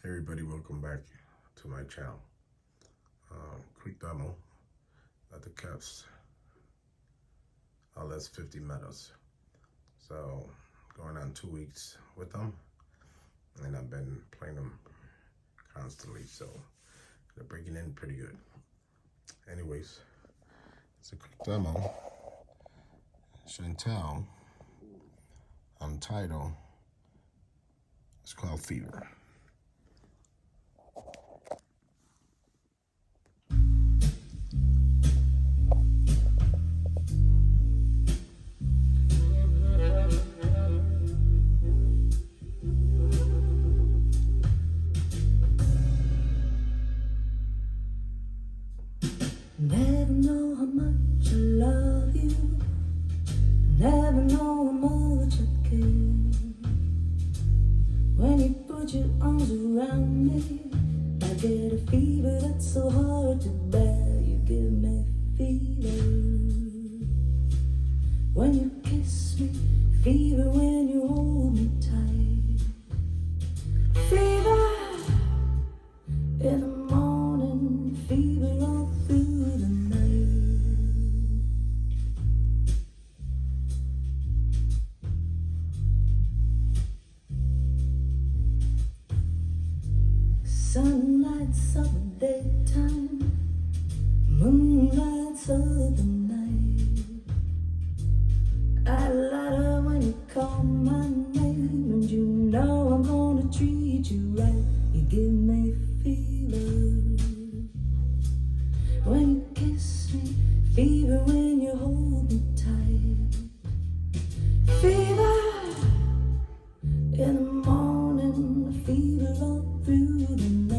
Hey everybody, welcome back to my channel. Quick demo at the KEF LS 50 Meadows. So going on 2 weeks with them, and I've been playing them constantly, so they're breaking in pretty good. Anyways, it's a quick demo. Chantel on title. It's called Fever. Never know how much I love you. Never know how much I care. When you put your arms around me, I get a fever that's so hard to bear. You give me fever when you kiss me, fever when you hold me tight. Fever in the morning, fever all through the night. Sunlights of the daytime, moonlights of the night. I light up when you call my name, and you know I'm gonna treat you right. You give me fever when you kiss me, fever when you hold me tight. Fever in the morning, fever all through the night.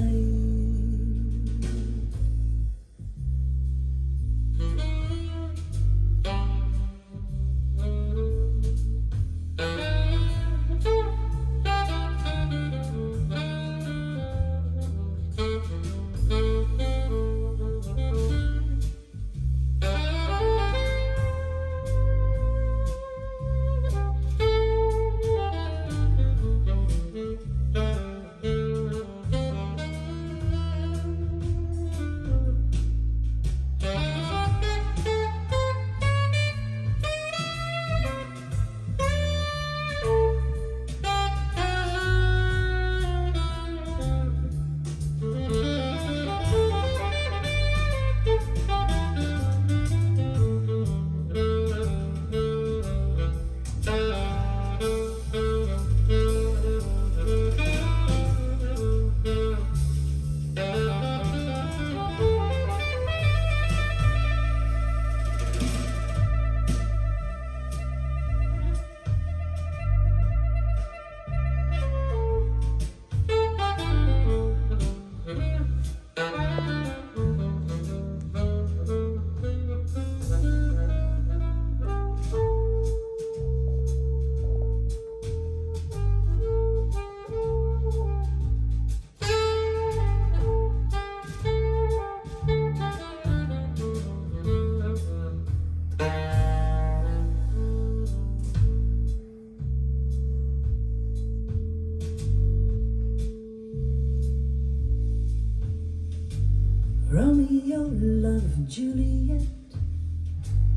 Romeo loved Juliet.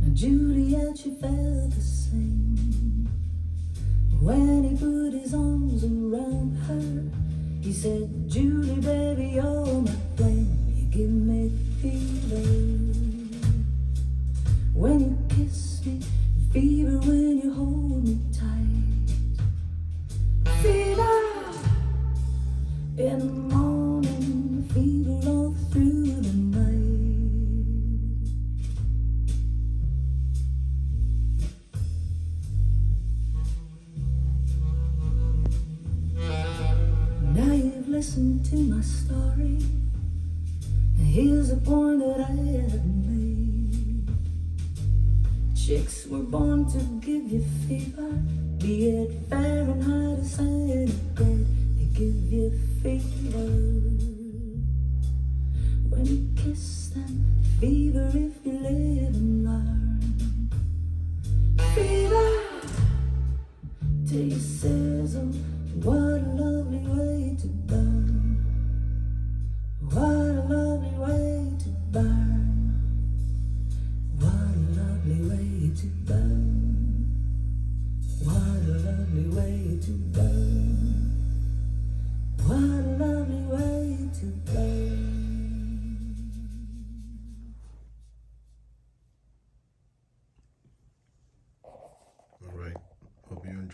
Now Juliet, she felt the same. When he put his arms around her, he said, Julie, baby, you're my flame. You give me fever when you kiss me, fever when you hold me tight. Fever in the morning, fever all through the night. Now you've listened to my story, and here's the point that I had made. Chicks were born to give you fever, be it Fahrenheit or centigrade. They give you fever when you kiss them, fever if you live and learn. Fever till you sizzle, what a lovely way to burn.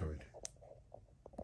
enjoyed.